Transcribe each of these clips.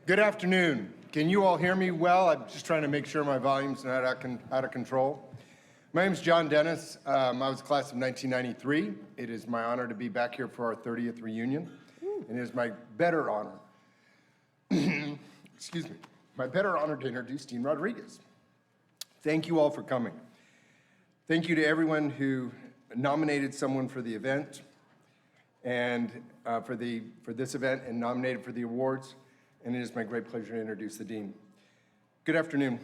Good afternoon. Can you all hear me well? I'm just trying to make sure my volume's not out of control. My name is John Dennis. I was class of 1993. It is my honor to be back here for our 30th reunion. And it is my better honor, excuse me, my better honor to introduce Dean Rodriguez. Thank you all for coming. Thank you to everyone who nominated someone for the event and for this event and nominated for the awards. And it is my great pleasure to introduce the Dean. Good afternoon.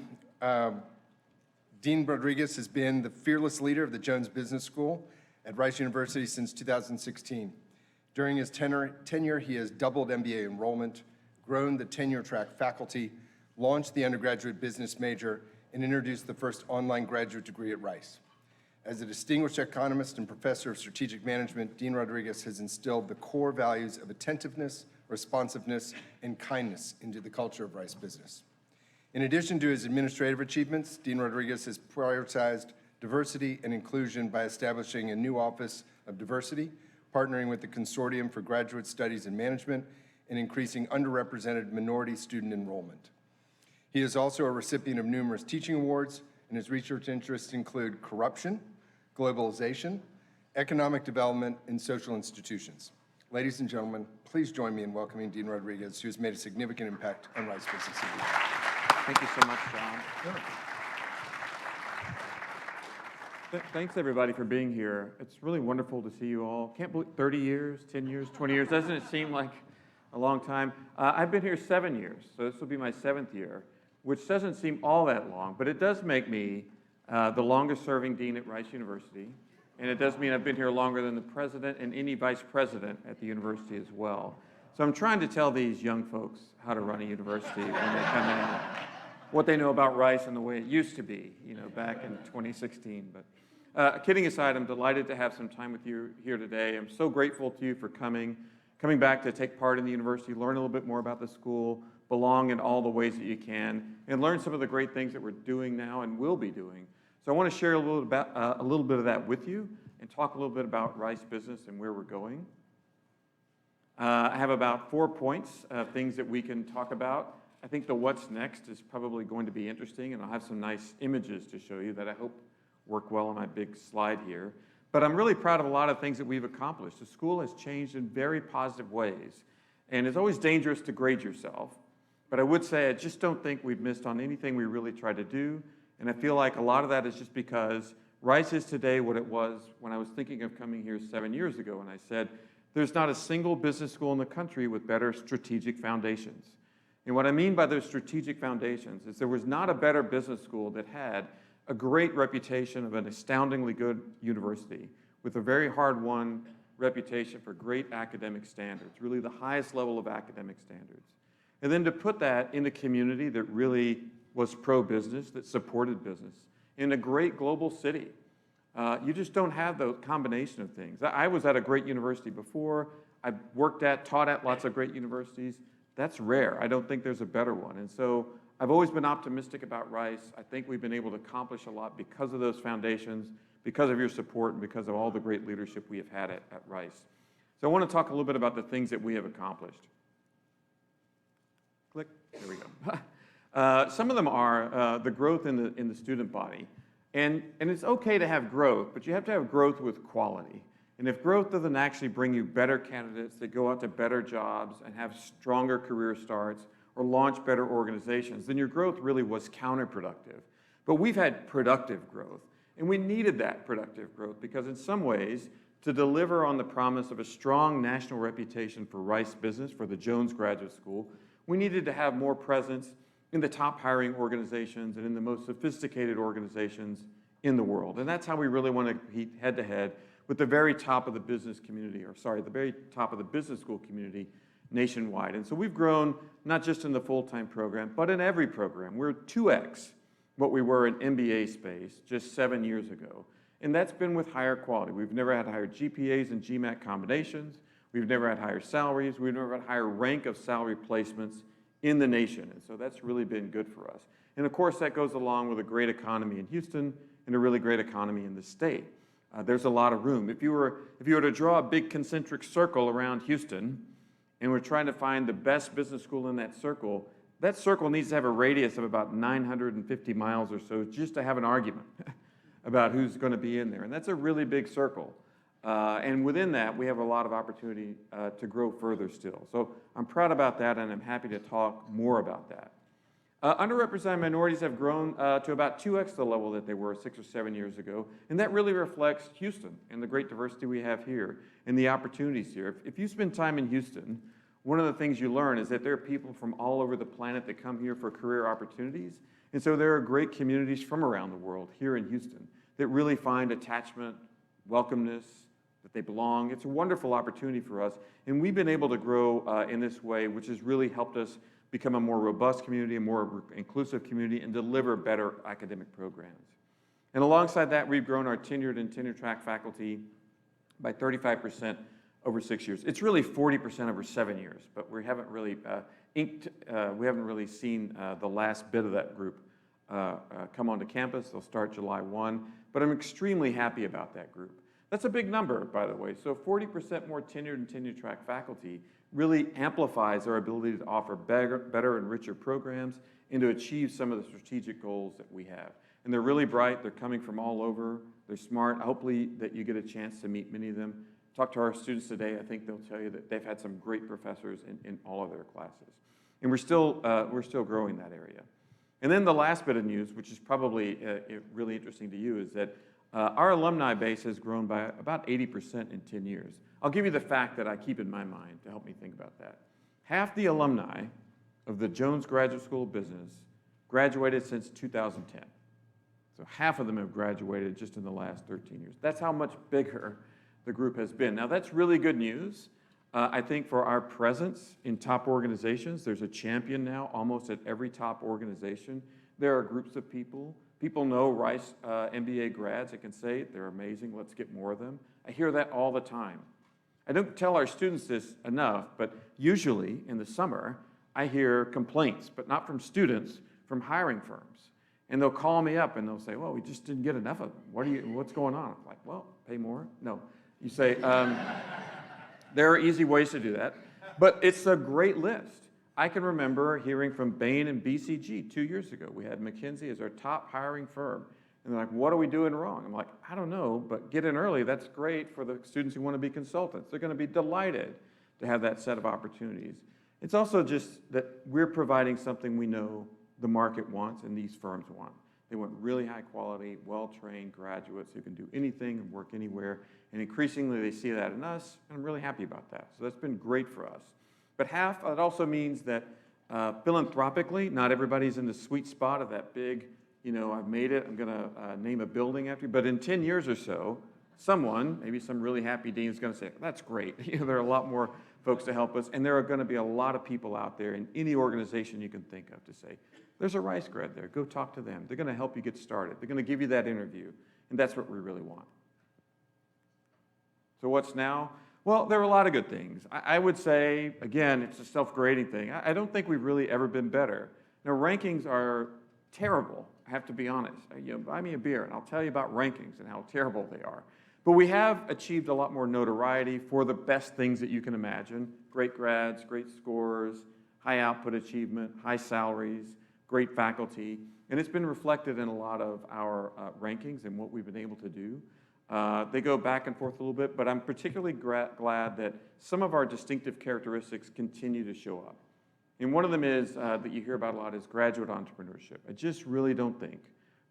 Dean Rodriguez has been the fearless leader of the Jones Business School at Rice University since 2016. During his tenure, he has doubled MBA enrollment, grown the tenure track faculty, launched the undergraduate business major, and introduced the first online graduate degree at Rice. As a distinguished economist and professor of strategic management, Dean Rodriguez has instilled the core values of attentiveness, responsiveness, and kindness into the culture of Rice business. In addition to his administrative achievements, Dean Rodriguez has prioritized diversity and inclusion by establishing a new Office of Diversity, partnering with the Consortium for Graduate Studies and Management, and increasing underrepresented minority student enrollment. He is also a recipient of numerous teaching awards, and his research interests include corruption, globalization, economic development, and social institutions. Ladies and gentlemen, please join me in welcoming Dean Rodriguez, who has made a significant impact on Rice business. Thank you so much, John. Thanks, everybody, for being here. It's really wonderful to see you all. Can't believe 30 years, 10 years, 20 years. Doesn't it seem like a long time? I've been here 7 years, so this will be my 7th year, which doesn't seem all that long, but it does make me the longest-serving dean at Rice University. And it does mean I've been here longer than the president and any vice president at the university as well. So I'm trying to tell these young folks how to run a university when they come in, what they know about Rice and the way it used to be, back in 2016. But kidding aside, I'm delighted to have some time with you here today. I'm so grateful to you for coming back to take part in the university, learn a little bit more about the school, belong in all the ways that you can, and learn some of the great things that we're doing now and will be doing. So I want to share a little bit of that with you and talk a little bit about Rice business and where we're going. I have about 4 points of things that we can talk about. I think the what's next is probably going to be interesting, and I'll have some nice images to show you that I hope work well on my big slide here. But I'm really proud of a lot of things that we've accomplished. The school has changed in very positive ways, and it's always dangerous to grade yourself. But I would say I just don't think we've missed on anything we really tried to do. And I feel like a lot of that is just because Rice is today what it was when I was thinking of coming here 7 years ago. And I said, there's not a single business school in the country with better strategic foundations. And what I mean by those strategic foundations is there was not a better business school that had a great reputation of an astoundingly good university with a very hard-won reputation for great academic standards, really the highest level of academic standards. And then to put that in a community that really was pro-business, that supported business, in a great global city. You just don't have the combination of things. I was at a great university before. I've taught at lots of great universities. That's rare. I don't think there's a better one. And so I've always been optimistic about Rice. I think we've been able to accomplish a lot because of those foundations, because of your support, and because of all the great leadership we have had at Rice. So I want to talk a little bit about the things that we have accomplished. Click. There we go. Some of them are the growth in the student body. And it's okay to have growth, but you have to have growth with quality. And if growth doesn't actually bring you better candidates that go out to better jobs and have stronger career starts or launch better organizations, then your growth really was counterproductive. But we've had productive growth, and we needed that productive growth because in some ways, to deliver on the promise of a strong national reputation for Rice business, for the Jones Graduate School, we needed to have more presence in the top hiring organizations and in the most sophisticated organizations in the world. And that's how we really want to compete head-to-head with the very top of the business community, the very top of the business school community nationwide. And so we've grown not just in the full-time program, but in every program. We're 2x what we were in MBA space just 7 years ago. And that's been with higher quality. We've never had higher GPAs and GMAT combinations. We've never had higher salaries. We've never had higher rank of salary placements in the nation. And so that's really been good for us. And of course, that goes along with a great economy in Houston and a really great economy in the state. There's a lot of room. If you were to draw a big concentric circle around Houston and we're trying to find the best business school in that circle needs to have a radius of about 950 miles or so just to have an argument about who's going to be in there. And that's a really big circle. And within that, we have a lot of opportunity to grow further still. So I'm proud about that, and I'm happy to talk more about that. Underrepresented minorities have grown to about 2x the level that they were 6 or 7 years ago, and that really reflects Houston and the great diversity we have here and the opportunities here. If you spend time in Houston, one of the things you learn is that there are people from all over the planet that come here for career opportunities, and so there are great communities from around the world here in Houston that really find attachment, welcomeness, that they belong. It's a wonderful opportunity for us, and we've been able to grow in this way, which has really helped us become a more robust community, a more inclusive community, and deliver better academic programs. And alongside that, we've grown our tenured and tenure-track faculty by 35% over 6 years. It's really 40% over 7 years, but we haven't really seen the last bit of that group come onto campus. They'll start July 1, but I'm extremely happy about that group. That's a big number, by the way. So 40% more tenured and tenure-track faculty really amplifies our ability to offer better and richer programs and to achieve some of the strategic goals that we have. And they're really bright. They're coming from all over. They're smart. Hopefully that you get a chance to meet many of them. Talk to our students today. I think they'll tell you that they've had some great professors in all of their classes. And we're still growing that area. And then the last bit of news, which is probably really interesting to you, is that our alumni base has grown by about 80% in 10 years. I'll give you the fact that I keep in my mind to help me think about that. Half the alumni of the Jones Graduate School of Business graduated since 2010. So half of them have graduated just in the last 13 years. That's how much bigger the group has been. Now that's really good news. I think for our presence in top organizations, there's a champion now almost at every top organization. There are groups of people. People know Rice MBA grads that can say they're amazing, let's get more of them. I hear that all the time. I don't tell our students this enough, but usually in the summer, I hear complaints, but not from students, from hiring firms. And they'll call me up and they'll say, well, we just didn't get enough of them. What's going on? I'm like, well, pay more? No. You say, there are easy ways to do that, but it's a great list. I can remember hearing from Bain and BCG 2 years ago. We had McKinsey as our top hiring firm. And they're like, what are we doing wrong? I'm like, I don't know, but get in early. That's great for the students who want to be consultants. They're going to be delighted to have that set of opportunities. It's also just that we're providing something we know the market wants and these firms want. They want really high quality, well-trained graduates who can do anything and work anywhere. And increasingly they see that in us, and I'm really happy about that. So that's been great for us. But half, it also means that philanthropically, not everybody's in the sweet spot of that big, I've made it, I'm gonna name a building after you. But in 10 years or so, someone, maybe some really happy dean is gonna say, that's great. There are a lot more folks to help us, and there are gonna be a lot of people out there in any organization you can think of to say, there's a Rice grad there, go talk to them. They're gonna help you get started. They're gonna give you that interview, and that's what we really want. So what's now? Well, there are a lot of good things. I would say, again, it's a self-grading thing. I don't think we've really ever been better. Now, rankings are terrible, I have to be honest. Buy me a beer and I'll tell you about rankings and how terrible they are. But we have achieved a lot more notoriety for the best things that you can imagine. Great grads, great scores, high output achievement, high salaries, great faculty. And it's been reflected in a lot of our rankings and what we've been able to do. They go back and forth a little bit, but I'm particularly glad that some of our distinctive characteristics continue to show up. And one of them is that you hear about a lot is graduate entrepreneurship. I just really don't think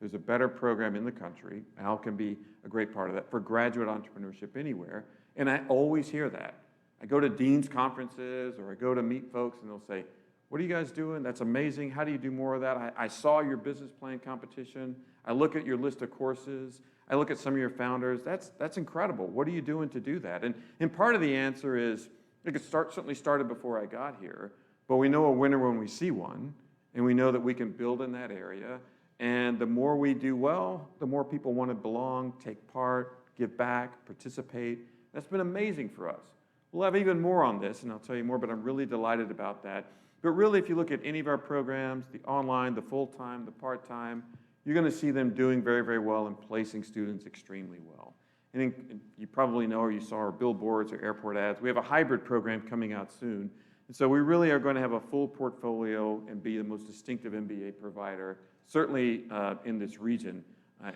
there's a better program in the country, Al can be a great part of that, for graduate entrepreneurship anywhere. And I always hear that. I go to dean's conferences or I go to meet folks and they'll say, what are you guys doing? That's amazing. How do you do more of that? I saw your business plan competition. I look at your list of courses. I look at some of your founders. That's incredible. What are you doing to do that? And part of the answer is, it certainly started before I got here, but we know a winner when we see one, and we know that we can build in that area. And the more we do well, the more people want to belong, take part, give back, participate. That's been amazing for us. We'll have even more on this, and I'll tell you more, but I'm really delighted about that. But really, if you look at any of our programs, the online, the full-time, the part-time, you're going to see them doing very, very well and placing students extremely well. And you probably know or you saw our billboards or airport ads. We have a hybrid program coming out soon. And so we really are going to have a full portfolio and be the most distinctive MBA provider, certainly in this region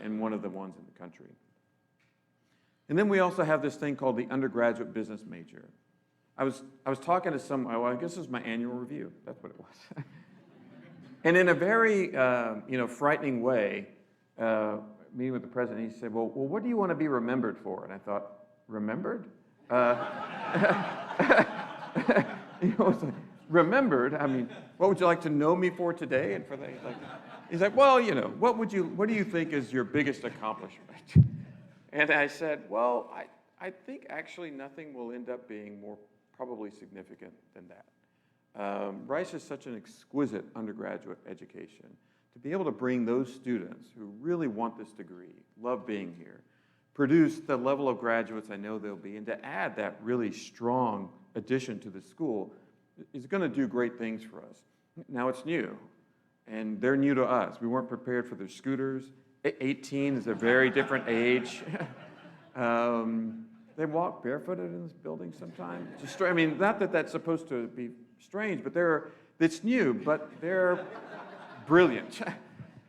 and one of the ones in the country. And then we also have this thing called the undergraduate business major. I was talking to well, I guess this was my annual review. That's what it was. And in a very frightening way, meeting with the president, he said, well, what do you want to be remembered for? And I thought, remembered? It's like, remembered? I mean, what would you like to know me for today? And for he's like, well, what do you think is your biggest accomplishment? And I said, well, I think actually nothing will end up being more probably significant than that. Rice is such an exquisite undergraduate education. To be able to bring those students who really want this degree, love being here, produce the level of graduates I know they'll be, and to add that really strong addition to the school is going to do great things for us. Now it's new, and they're new to us. We weren't prepared for their scooters. 18 is a very different age. They walk barefooted in this building sometimes. I mean, not that that's supposed to be strange, but it's new, but they're brilliant.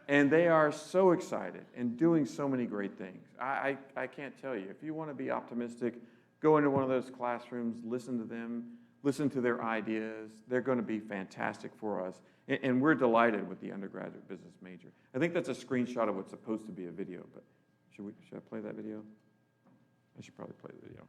And they are so excited and doing so many great things. I can't tell you. If you want to be optimistic, go into one of those classrooms, listen to them, listen to their ideas. They're going to be fantastic for us. And we're delighted with the undergraduate business major. I think that's a screenshot of what's supposed to be a video, but should I play that video? I should probably play the video.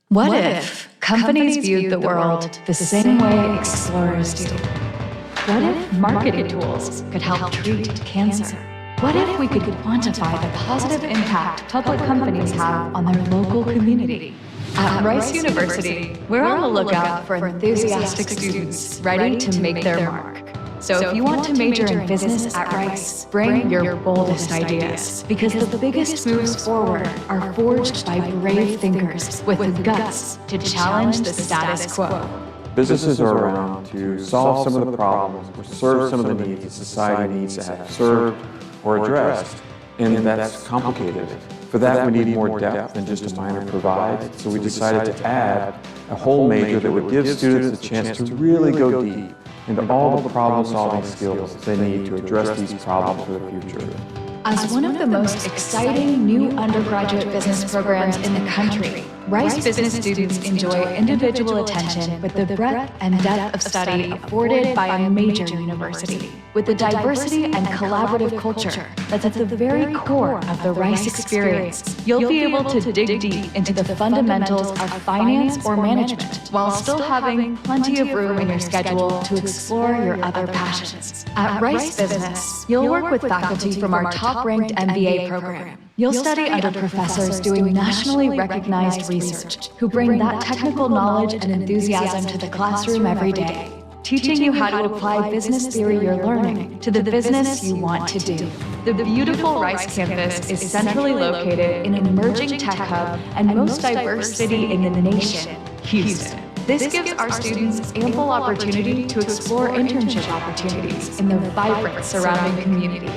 What if companies viewed the world the same way explorers do? What if marketing tools could help treat cancer? What if we could quantify the positive impact public companies have on their local community? At Rice University, we're on the lookout for enthusiastic students ready to make their mark. So if you want to major in business at Rice, bring your boldest ideas, because the biggest moves forward are forged by brave thinkers with the guts to challenge the status quo. Businesses are around to solve some of the problems or serve some of the needs that society needs to have served or addressed, and that's complicated. For that, we need more depth than just a minor provides, so we decided to add a whole major that would give students a chance to really go deep into all the problem-solving skills they need to address these problems for the future. As one of the most exciting new undergraduate business programs in the country, Rice business students enjoy individual attention with the breadth and depth of study afforded by a major university. With the diversity and collaborative culture that's at the very core of the Rice experience, you'll be able to dig deep into the fundamentals of finance or management while still having plenty of room in your schedule to explore your other passions. At Rice Business, you'll work with faculty from our top-ranked MBA program. You'll study under professors doing nationally recognized research who bring that technical knowledge and enthusiasm to the classroom every day, teaching you how to apply business theory you're learning to the business you want to do. The beautiful Rice campus is centrally located in an emerging tech hub and most diverse city in the nation, Houston. This gives our students ample opportunity to explore internship opportunities in the vibrant surrounding community.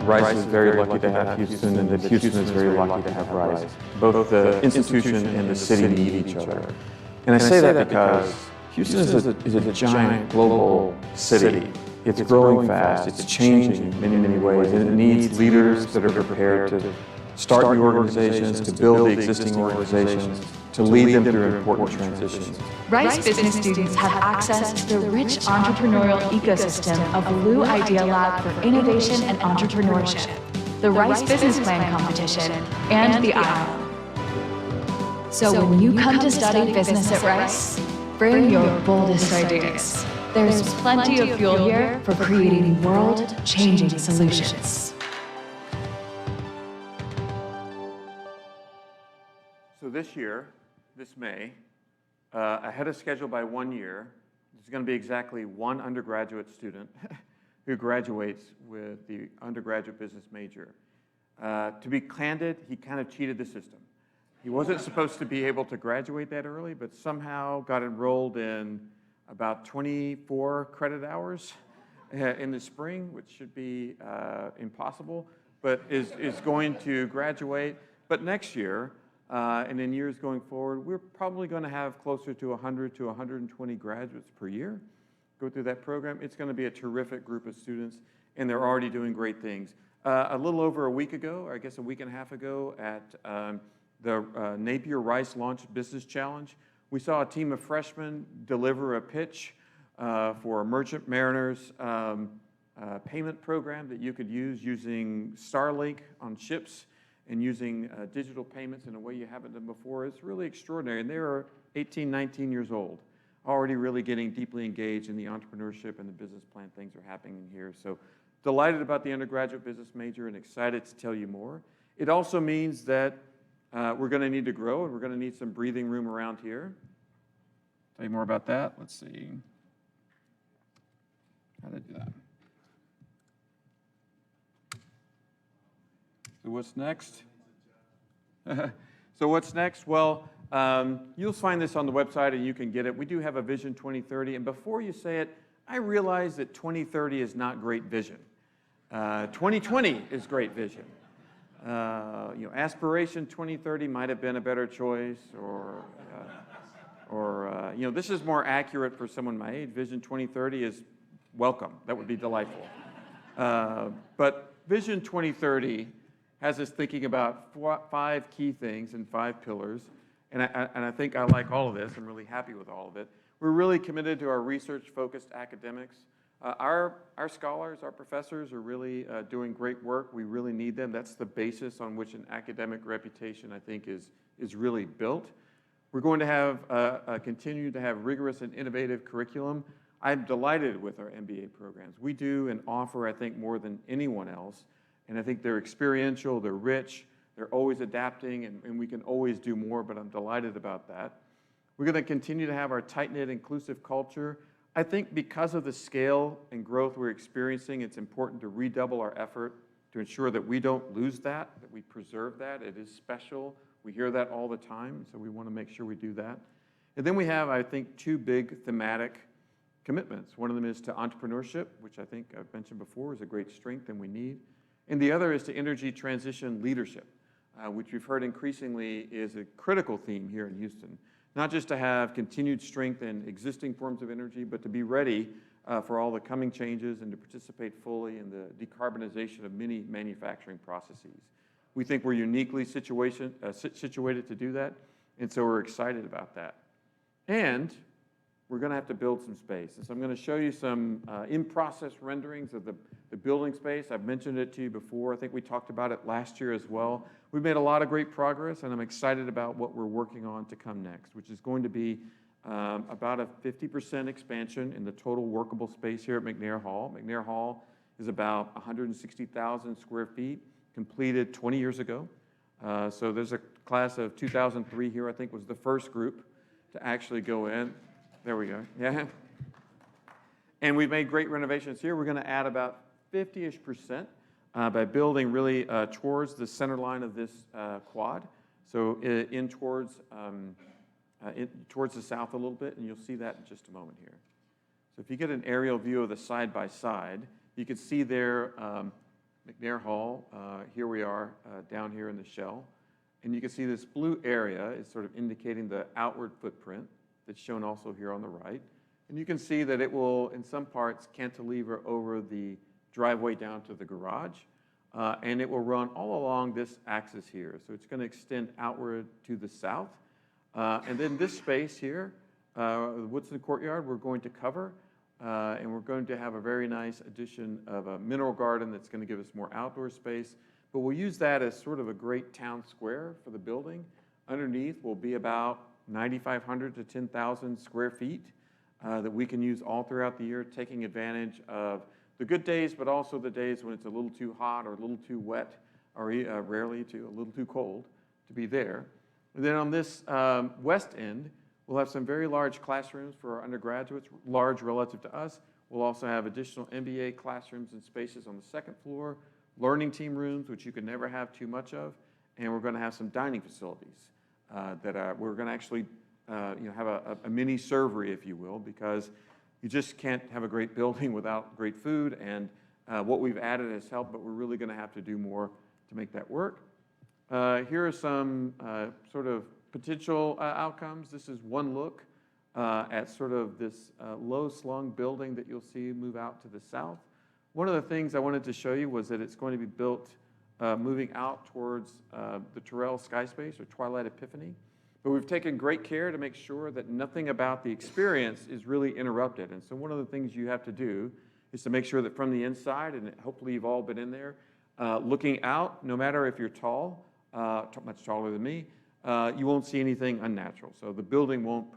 Rice is very lucky to have Houston, and that Houston is very lucky to have Rice. Both the institution and the city need each other. And I say that because Houston is a giant global city. It's growing fast, it's changing in many, many ways, and it needs leaders that are prepared to start new organizations, to build the existing organizations, to lead them through important transitions. Rice business students have access to the rich entrepreneurial ecosystem of Blue Idea Lab for innovation and entrepreneurship, the Rice Business Plan competition, and the IO. So when you come to study business at Rice, bring your boldest ideas. There's plenty of fuel here for creating world-changing solutions. So this year, this May, ahead of schedule by 1 year, there's going to be exactly one undergraduate student who graduates with the undergraduate business major. To be candid, he kind of cheated the system. He wasn't supposed to be able to graduate that early, but somehow got enrolled in about 24 credit hours in the spring, which should be impossible, but is going to graduate. But next year, and in years going forward, we're probably going to have closer to 100 to 120 graduates per year go through that program. It's going to be a terrific group of students, and they're already doing great things. A little over a week ago, or I guess a week and a half ago, at the Napier Rice Launch Business Challenge, we saw a team of freshmen deliver a pitch for a Merchant Mariners payment program that you could use using Starlink on ships and using digital payments in a way you haven't done before. It's really extraordinary. And they are 18, 19 years old, already really getting deeply engaged in the entrepreneurship and the business plan things are happening here. So delighted about the undergraduate business major and excited to tell you more. It also means that we're going to need to grow and we're going to need some breathing room around here. Tell you more about that. Let's see how to do that. So what's next? So what's next? Well, you'll find this on the website and you can get it. We do have a Vision 2030. And before you say it, I realize that 2030 is not great vision. 2020 is great vision. Aspiration 2030 might have been a better choice, or this is more accurate for someone my age. Vision 2030 is welcome. That would be delightful. But Vision 2030 has us thinking about 5 key things and 5 pillars. And I think I like all of this. I'm really happy with all of it. We're really committed to our research-focused academics. Our scholars, our professors are really doing great work. We really need them. That's the basis on which an academic reputation, I think, is really built. We're going to have continue to have rigorous and innovative curriculum. I'm delighted with our MBA programs. We do and offer, I think, more than anyone else. And I think they're experiential, they're rich, they're always adapting, and we can always do more, but I'm delighted about that. We're going to continue to have our tight-knit, inclusive culture. I think because of the scale and growth we're experiencing, it's important to redouble our effort to ensure that we don't lose that we preserve that. It is special. We hear that all the time, so we want to make sure we do that. And then we have, I think, 2 big thematic commitments. One of them is to entrepreneurship, which I think I've mentioned before is a great strength and we need. And the other is to energy transition leadership, which we've heard increasingly is a critical theme here in Houston. Not just to have continued strength in existing forms of energy, but to be ready for all the coming changes and to participate fully in the decarbonization of many manufacturing processes. We think we're uniquely situated to do that, and so we're excited about that. And we're going to have to build some space. And so I'm going to show you some in-process renderings of the building space. I've mentioned it to you before. I think we talked about it last year as well. We've made a lot of great progress, and I'm excited about what we're working on to come next, which is going to be about a 50% expansion in the total workable space here at McNair Hall. McNair Hall is about 160,000 square feet, completed 20 years ago. So there's a class of 2003 here, I think was the first group to actually go in. There we go, yeah. And we've made great renovations here. We're gonna add about 50-ish% by building really towards the center line of this quad. So in towards the south a little bit, and you'll see that in just a moment here. So if you get an aerial view of the side-by-side, you can see there McNair Hall. Here we are down here in the shell. And you can see this blue area is sort of indicating the outward footprint that's shown also here on the right. And you can see that it will, in some parts, cantilever over the driveway down to the garage. And it will run all along this axis here. So it's going to extend outward to the south. And then this space here, the Woodson Courtyard, we're going to cover. And we're going to have a very nice addition of a mineral garden that's going to give us more outdoor space. But we'll use that as sort of a great town square for the building. Underneath will be about 9,500 to 10,000 square feet that we can use all throughout the year, taking advantage of the good days, but also the days when it's a little too hot or a little too wet, or rarely a little too cold to be there. And then on this west end, we'll have some very large classrooms for our undergraduates, large relative to us. We'll also have additional MBA classrooms and spaces on the second floor, learning team rooms, which you can never have too much of, and we're going to have some dining facilities that we're going to actually have a mini servery, if you will, because You just can't have a great building without great food, and what we've added has helped, but we're really going to have to do more to make that work. Here are some sort of potential outcomes. This is one look at sort of this low-slung building that you'll see move out to the south. One of the things I wanted to show you was that it's going to be built moving out towards the Terrell Sky Space or Twilight Epiphany. But we've taken great care to make sure that nothing about the experience is really interrupted. And so one of the things you have to do is to make sure that from the inside, and hopefully you've all been in there, looking out, no matter if you're tall, much taller than me, you won't see anything unnatural. So the building won't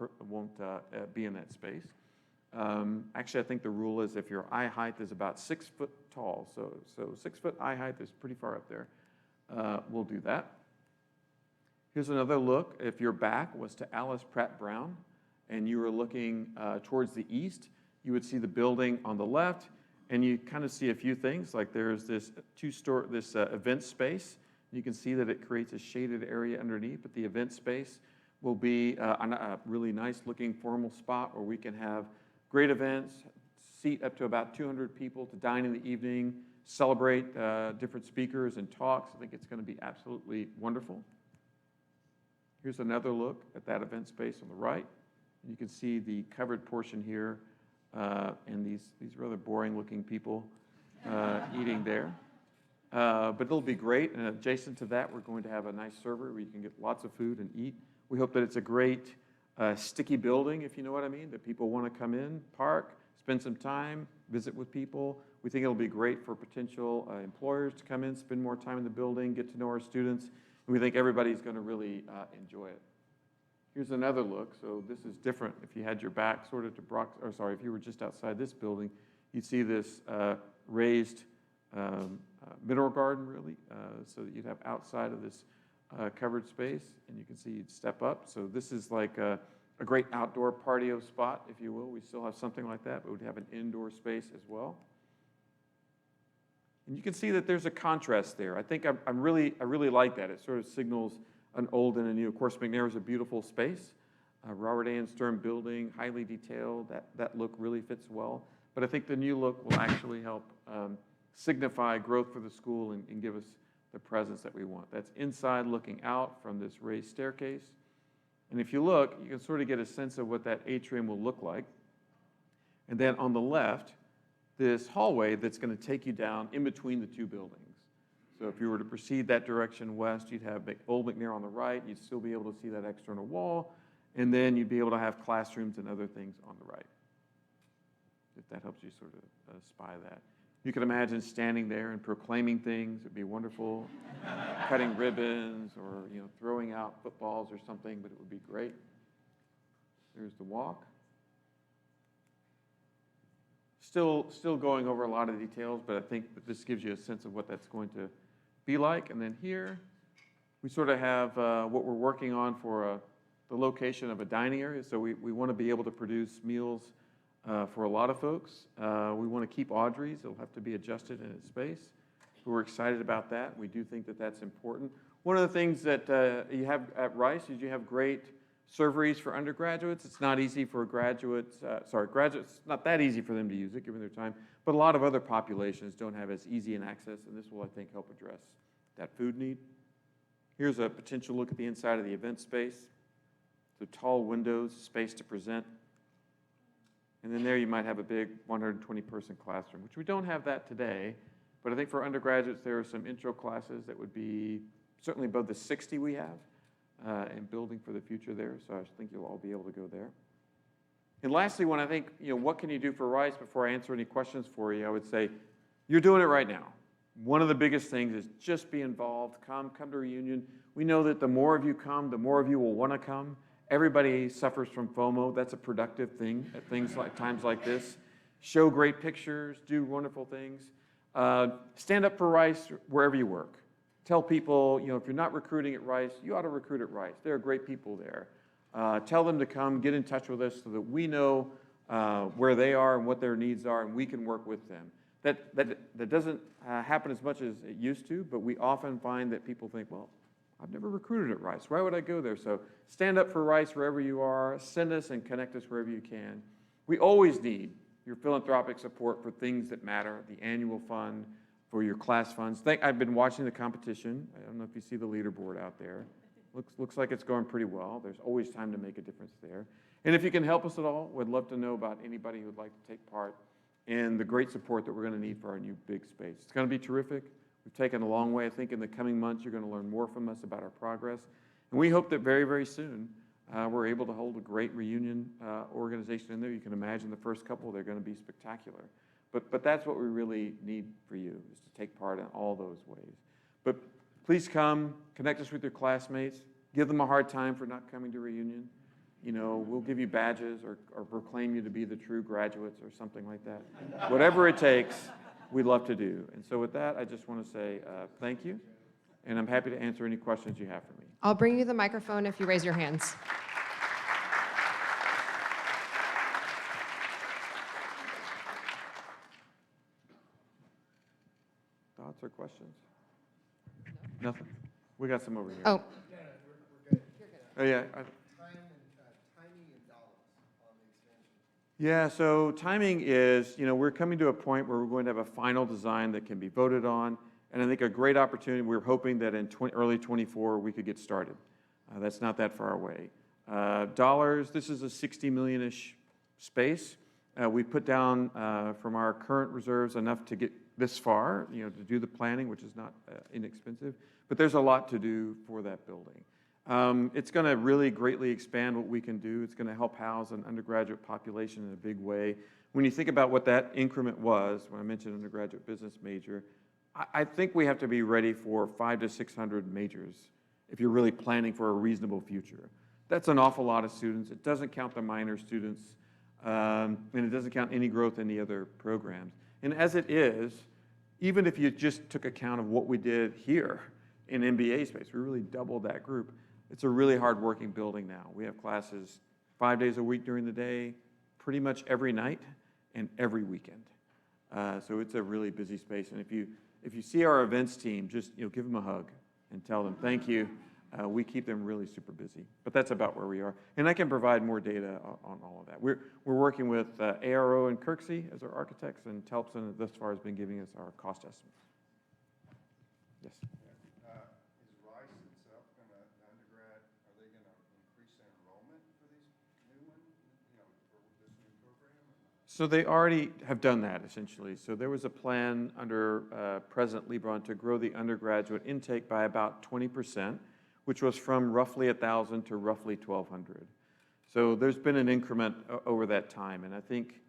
be in that space. Actually, I think the rule is if your eye height is about 6 foot tall, so 6 foot eye height is pretty far up there, we'll do that. Here's another look. If your back was to Alice Pratt Brown and you were looking towards the east, you would see the building on the left, and you kind of see a few things, like there's this event space. You can see that it creates a shaded area underneath, but the event space will be a really nice looking formal spot where we can have great events, seat up to about 200 people to dine in the evening, celebrate different speakers and talks. I think it's going to be absolutely wonderful. Here's another look at that event space on the right. You can see the covered portion here and these rather boring looking people eating there. But it'll be great, and adjacent to that, we're going to have a nice server where you can get lots of food and eat. We hope that it's a great sticky building, if you know what I mean, that people want to come in, park, spend some time, visit with people. We think it'll be great for potential employers to come in, spend more time in the building, get to know our students, and we think everybody's going to really enjoy it. Here's another look. So this is different. If you had your back sort of to if you were just outside this building, you'd see this raised mineral garden, really, so that you'd have outside of this covered space, and you can see you'd step up. So this is like a great outdoor patio spot, if you will. We still have something like that, but we'd have an indoor space as well. And you can see that there's a contrast there. I think I really like that. It sort of signals an old and a new. Of course, McNair is a beautiful space. Robert A. and Stern building, highly detailed. That look really fits well. But I think the new look will actually help signify growth for the school and give us the presence that we want. That's inside looking out from this raised staircase. And if you look, you can sort of get a sense of what that atrium will look like. And then on the left, this hallway that's going to take you down in between the two buildings. So if you were to proceed that direction west, you'd have Old McNair on the right. You'd still be able to see that external wall. And then you'd be able to have classrooms and other things on the right, if that helps you sort of spy that. You can imagine standing there and proclaiming things. It'd be wonderful. Cutting ribbons or throwing out footballs or something, but it would be great. There's the walk. Still going over a lot of details, but I think that this gives you a sense of what that's going to be like. And then here, we sort of have what we're working on for the location of a dining area. So we want to be able to produce meals for a lot of folks. We want to keep Audrey's. It'll have to be adjusted in its space. We're excited about that. We do think that that's important. One of the things that you have at Rice is you have great serveries for undergraduates. It's not easy for graduates, it's not that easy for them to use it given their time, but a lot of other populations don't have as easy an access, and this will, I think, help address that food need. Here's a potential look at the inside of the event space. So tall windows, space to present. And then there you might have a big 120-person classroom, which we don't have that today, but I think for undergraduates there are some intro classes that would be certainly above the 60 we have. And building for the future there, so I think you'll all be able to go there. And lastly, when I think, what can you do for Rice before I answer any questions for you, I would say, you're doing it right now. One of the biggest things is just be involved, come to reunion. We know that the more of you come, the more of you will want to come. Everybody suffers from FOMO. That's a productive thing at times like this. Show great pictures, do wonderful things. Stand up for Rice wherever you work. Tell people, if you're not recruiting at Rice, you ought to recruit at Rice. There are great people there. Tell them to come, get in touch with us so that we know where they are and what their needs are, and we can work with them. That doesn't happen as much as it used to, but we often find that people think, well, I've never recruited at Rice. Why would I go there? So stand up for Rice wherever you are. Send us and connect us wherever you can. We always need your philanthropic support for things that matter, the annual fund, for your class funds. I've been watching the competition. I don't know if you see the leaderboard out there. Looks like it's going pretty well. There's always time to make a difference there. And if you can help us at all, we'd love to know about anybody who would like to take part in the great support that we're going to need for our new big space. It's going to be terrific. We've taken a long way. I think in the coming months, you're going to learn more from us about our progress. And we hope that very, very soon, we're able to hold a great reunion organization in there. You can imagine the first couple, they're going to be spectacular. But that's what we really need for you, is to take part in all those ways. But please come, connect us with your classmates, give them a hard time for not coming to reunion. You know, we'll give you badges or proclaim you to be the true graduates or something like that. Whatever it takes, we'd love to do. And so with that, I just want to say thank you, and I'm happy to answer any questions you have for me. I'll bring you the microphone if you raise your hands. Thoughts or questions? Nothing? We got some over here. Oh, Oh, yeah. Yeah, so timing is, you know, we're coming to a point where we're going to have a final design that can be voted on, and I think a great opportunity, we're hoping that in early 24 we could get started. That's not that far away. Dollars, this is a 60 million-ish space. We put down from our current reserves enough to get this far, you know, to do the planning, which is not inexpensive, but there's a lot to do for that building. It's going to really greatly expand what we can do. It's going to help house an undergraduate population in a big way. When you think about what that increment was, when I mentioned undergraduate business major, I think we have to be ready for 500 to 600 majors if you're really planning for a reasonable future. That's an awful lot of students. It doesn't count the minor students, and it doesn't count any growth in the other programs. And as it is, even if you just took account of what we did here in MBA space, we really doubled that group. It's a really hard-working building now. We have classes 5 days a week during the day, pretty much every night, and every weekend. So it's a really busy space. And if you see our events team, just give them a hug and tell them thank you. We keep them really super busy. But that's about where we are. And I can provide more data on all of that. We're working with ARO and Kirksey as our architects, and Telpson thus far has been giving us our cost estimates. Yes. So they already have done that, essentially. So there was a plan under President Lebron to grow the undergraduate intake by about 20%, which was from roughly 1,000 to roughly 1,200. So there's been an increment over that time, and I think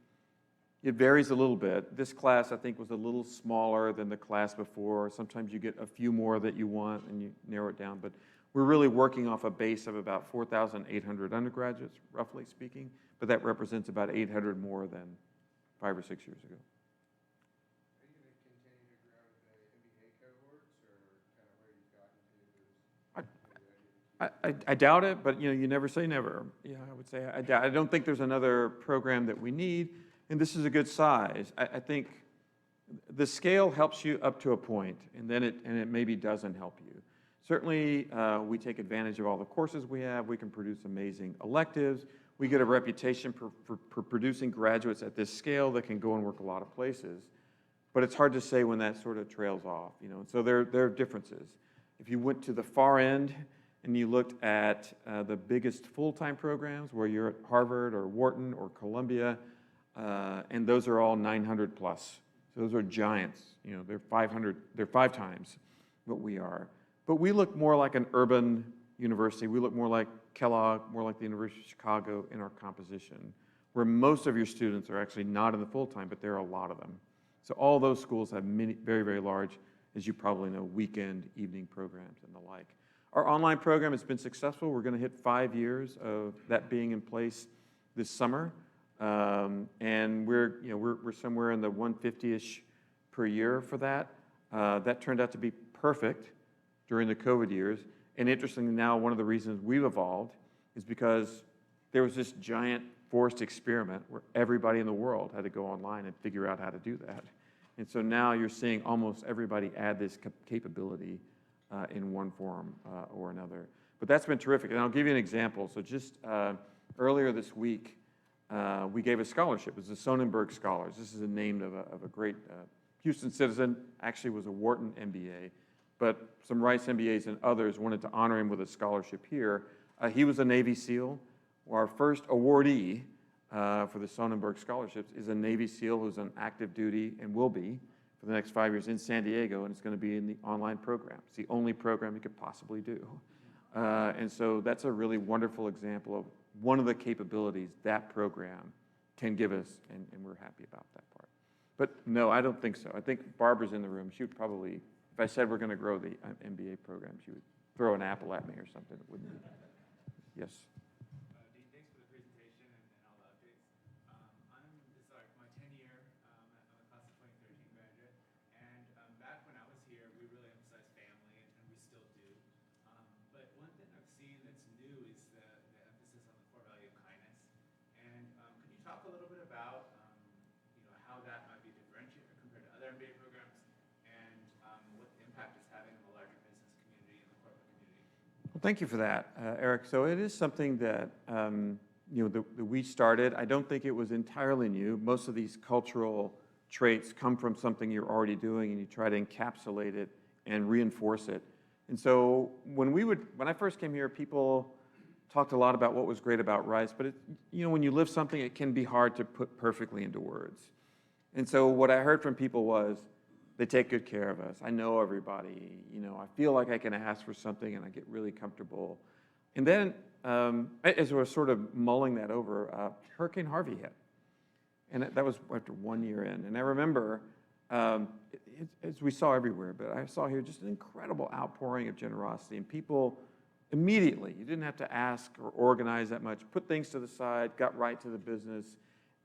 it varies a little bit. This class, I think, was a little smaller than the class before. Sometimes you get a few more that you want, and you narrow it down. But we're really working off a base of about 4,800 undergraduates, roughly speaking. But that represents about 800 more than 5 or 6 years ago. Are you going to continue to grow the MBA cohorts, or kind of where you've gotten to? I doubt it, but you never say never. Yeah, I would say I doubt. I don't think there's another program that we need, and this is a good size. I think the scale helps you up to a point, and then it maybe doesn't help you. Certainly, we take advantage of all the courses we have. We can produce amazing electives. We get a reputation for producing graduates at this scale that can go and work a lot of places. But it's hard to say when that sort of trails off, So there are differences. If you went to the far end and you looked at the biggest full-time programs where you're at Harvard or Wharton or Columbia, and those are all 900 plus. So those are giants. They're 500. They're 5 times what we are. But we look more like an urban university. We look more like Kellogg, more like the University of Chicago in our composition, where most of your students are actually not in the full-time, but there are a lot of them. So all those schools have many, very, very large, as you probably know, weekend, evening programs and the like. Our online program has been successful. We're going to hit 5 years of that being in place this summer. And we're somewhere in the 150-ish per year for that. That turned out to be perfect during the COVID years. And interestingly now, one of the reasons we've evolved is because there was this giant forced experiment where everybody in the world had to go online and figure out how to do that. And so now you're seeing almost everybody add this capability in one form or another. But that's been terrific. And I'll give you an example. So just earlier this week, we gave a scholarship. It was the Sonnenberg Scholars. This is a name of a great Houston citizen, actually was a Wharton MBA, but some Rice MBAs and others wanted to honor him with a scholarship here. He was a Navy SEAL. Our first awardee for the Sonnenberg Scholarships is a Navy SEAL who's on active duty and will be for the next 5 years in San Diego, and it's going to be in the online program. It's the only program you could possibly do. And so that's a really wonderful example of one of the capabilities that program can give us, and we're happy about that part. But no, I don't think so. I think Barbara's in the room. She would probably, if I said we're going to grow the MBA program, she would throw an apple at me or something. It wouldn't be. Yes. Dean, thanks for the presentation and all the updates. This is like my 10th year. I'm a class of 2013 graduate. And back when I was here, we really emphasized family, and we still do. But one thing I've seen that's new is the emphasis on the core value of kindness. And could you talk a little bit about how that might be differentiated compared to other MBA programs, and what the impact it's having on the larger business community and the corporate community? Well, thank you for that, Eric. So it is something that that we started. I don't think it was entirely new. Most of these cultural traits come from something you're already doing, and you try to encapsulate it and reinforce it. And so when I first came here, people talked a lot about what was great about Rice, but when you live something, it can be hard to put perfectly into words. And so what I heard from people was, they take good care of us. I know everybody. I feel like I can ask for something, and I get really comfortable. And then, as we're sort of mulling that over, Hurricane Harvey hit, and that was after 1 year in. And I remember, as we saw everywhere, but I saw here just an incredible outpouring of generosity, and people immediately, you didn't have to ask or organize that much, put things to the side, got right to the business,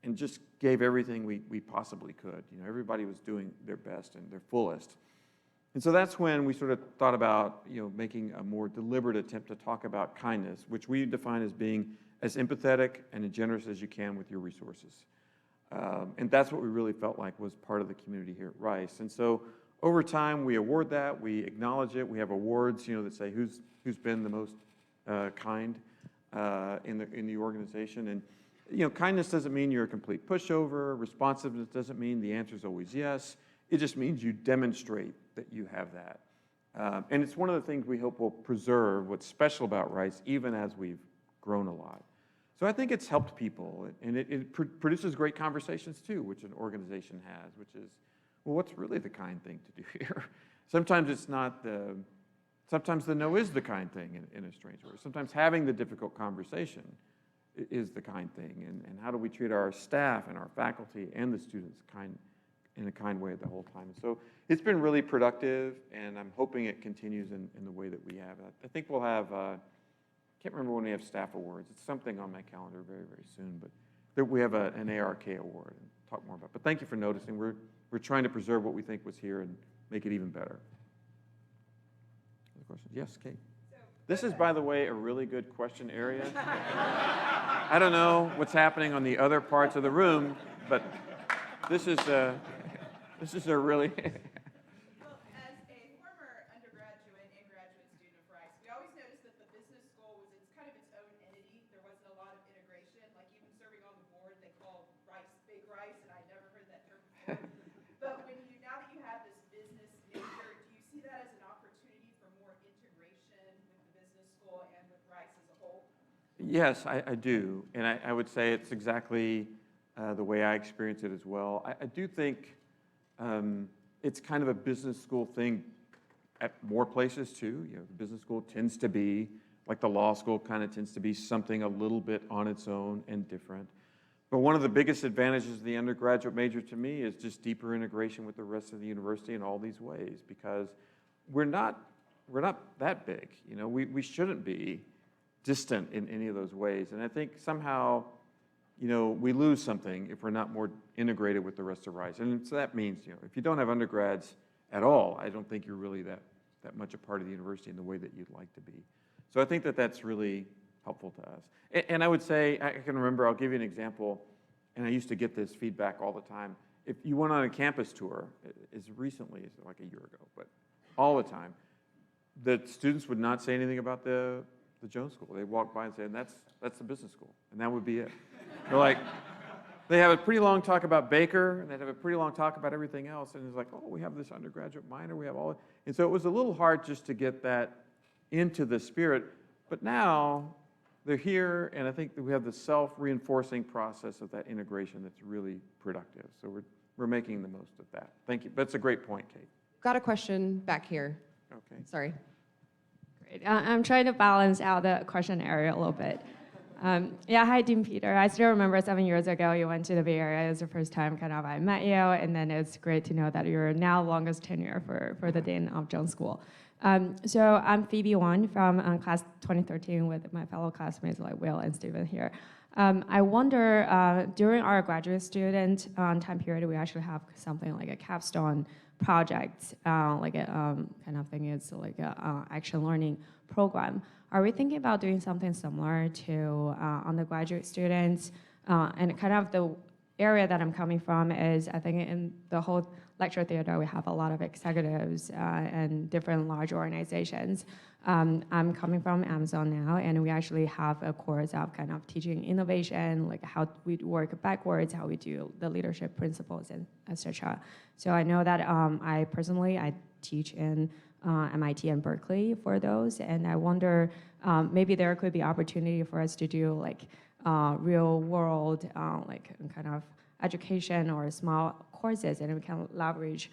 and just gave everything we possibly could. Everybody was doing their best and their fullest. And so that's when we sort of thought about, making a more deliberate attempt to talk about kindness, which we define as being as empathetic and as generous as you can with your resources. And that's what we really felt like was part of the community here at Rice. And so over time, we award that, we acknowledge it. We have awards, that say who's been the most kind in the organization. And kindness doesn't mean you're a complete pushover. Responsiveness doesn't mean the answer is always yes. It just means you demonstrate that you have that. And it's one of the things we hope will preserve what's special about Rice, even as we've grown a lot. So I think it's helped people, and it produces great conversations too, which an organization has, which is, well, what's really the kind thing to do here? Sometimes it's not sometimes the no is the kind thing in a strange way. Sometimes having the difficult conversation is the kind thing, and how do we treat our staff and our faculty and the students in a kind way the whole time. So it's been really productive, and I'm hoping it continues in the way that we have. I think we'll have, I can't remember when we have staff awards. It's something on my calendar very, very soon, but we have an ARK award, and talk more about it. But thank you for noticing. We're trying to preserve what we think was here and make it even better. Other questions? Yes, Kate. This is, by the way, a really good question area. I don't know what's happening on the other parts of the room, but this is a really... Well, as a former undergraduate and graduate student of Rice, we always noticed that the business school was kind of its own entity. There wasn't a lot of integration. Like even serving on the board, they called Rice Big Rice, and I'd never heard that term before. But now that you have this business major, do you see that as an opportunity for more integration with the business school and with Rice as a whole? Yes, I do. And I would say it's exactly the way I experience it as well. I do think it's kind of a business school thing at more places too. The business school tends to be, like the law school kind of tends to be something a little bit on its own and different. But one of the biggest advantages of the undergraduate major to me is just deeper integration with the rest of the university in all these ways, because we're not that big. We shouldn't be distant in any of those ways. And I think somehow, we lose something if we're not more integrated with the rest of Rice. And so that means, if you don't have undergrads at all, I don't think you're really that much a part of the university in the way that you'd like to be. So I think that that's really helpful to us. And I would say, I can remember, I'll give you an example, and I used to get this feedback all the time. If you went on a campus tour, as recently as like a year ago, but all the time, the students would not say anything about the Jones School. They walk by and say, that's the business school, and that would be it. They're like, they have a pretty long talk about Baker, and they have a pretty long talk about everything else, and it's like, oh, we have this undergraduate minor, we have all, and so it was a little hard just to get that into the spirit, but now they're here, and I think that we have the self-reinforcing process of that integration that's really productive. So we're making the most of that. Thank you. That's a great point, Kate. Got a question back here. Okay. Sorry. Great. I'm trying to balance out the question area a little bit. Yeah, hi, Dean Peter. I still remember 7 years ago you went to the Bay Area. It was the first time kind of I met you, and then it's great to know that you're now longest tenure for the Dean of Jones School. So I'm Phoebe Wan from class 2013 with my fellow classmates like Will and Stephen here. I wonder, during our graduate student time period, we actually have something like a capstone project, like a kind of thing. It's like a action learning program. Are we thinking about doing something similar to undergraduate students? And kind of the area that I'm coming from is, I think in the whole lecture theater, we have a lot of executives and different large organizations. I'm coming from Amazon now, and we actually have a course of kind of teaching innovation, like how we work backwards, how we do the leadership principles, and et cetera. So I know that I teach in MIT and Berkeley for those, and I wonder maybe there could be opportunity for us to do like real world like kind of education or small courses, and we can leverage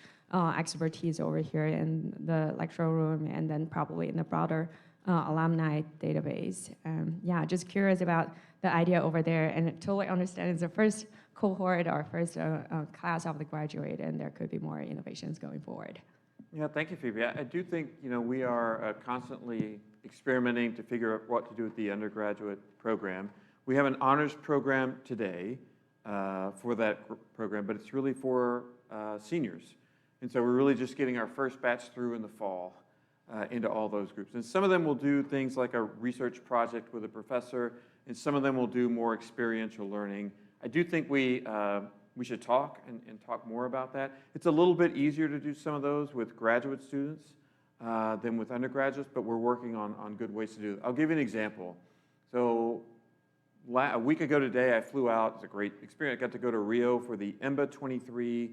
expertise over here in the lecture room and then probably in the broader alumni database. Yeah, just curious about the idea over there, and totally understand it's the first cohort or first class of the graduate, and there could be more innovations going forward. Yeah, thank you, Phoebe. I do think we are constantly experimenting to figure out what to do with the undergraduate program. We have an honors program today for that program, but it's really for seniors. And so we're really just getting our first batch through in the fall into all those groups. And some of them will do things like a research project with a professor, and some of them will do more experiential learning. I do think we should talk and talk more about that. It's a little bit easier to do some of those with graduate students than with undergraduates, but we're working on good ways to do it. I'll give you an example. So a week ago today, I flew out. It was a great experience. I got to go to Rio for the EMBA 23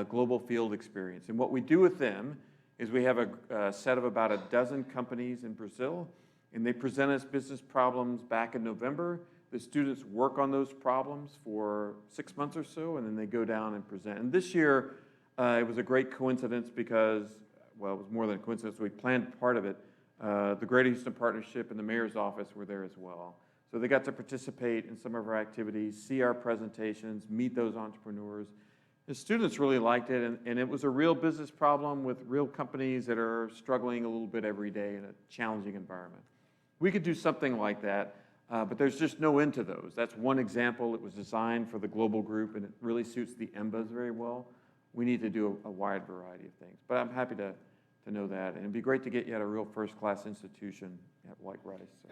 Global Field Experience. And what we do with them is we have a set of about a dozen companies in Brazil, and they present us business problems back in November. The students work on those problems for 6 months or so, and then they go down and present. And this year, it was a great coincidence because, well, it was more than a coincidence. We planned part of it. The Greater Houston Partnership and the Mayor's Office were there as well. So they got to participate in some of our activities, see our presentations, meet those entrepreneurs. The students really liked it, and it was a real business problem with real companies that are struggling a little bit every day in a challenging environment. We could do something like that. But there's just no end to those. That's one example. It was designed for the global group, and it really suits the EMBAs very well. We need to do a wide variety of things. But I'm happy to know that. And it'd be great to get you at a real first-class institution like Rice. So.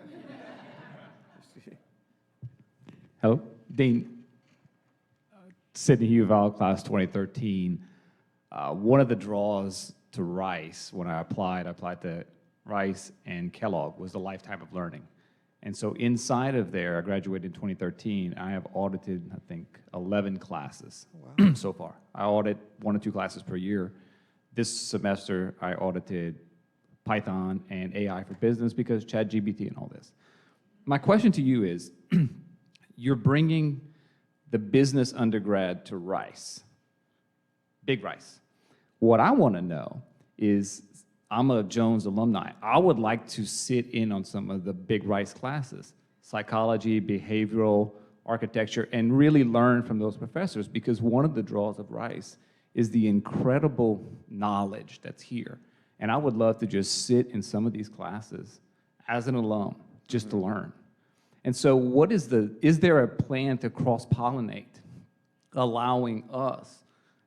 Hello, Dean. Sidney Huval, class 2013. One of the draws to Rice when I applied to Rice and Kellogg, was the lifetime of learning. And so inside of there, I graduated in 2013, I have audited, I think, 11 classes so far. I audit 1 or 2 classes per year. This semester, I audited Python and AI for business because ChatGPT and all this. My question to you is, you're bringing the business undergrad to Rice, Big Rice. What I want to know is, I'm a Jones alumni. I would like to sit in on some of the Big Rice classes, psychology, behavioral, architecture, and really learn from those professors, because one of the draws of Rice is the incredible knowledge that's here. And I would love to just sit in some of these classes as an alum, just to learn. And so is there a plan to cross-pollinate, allowing us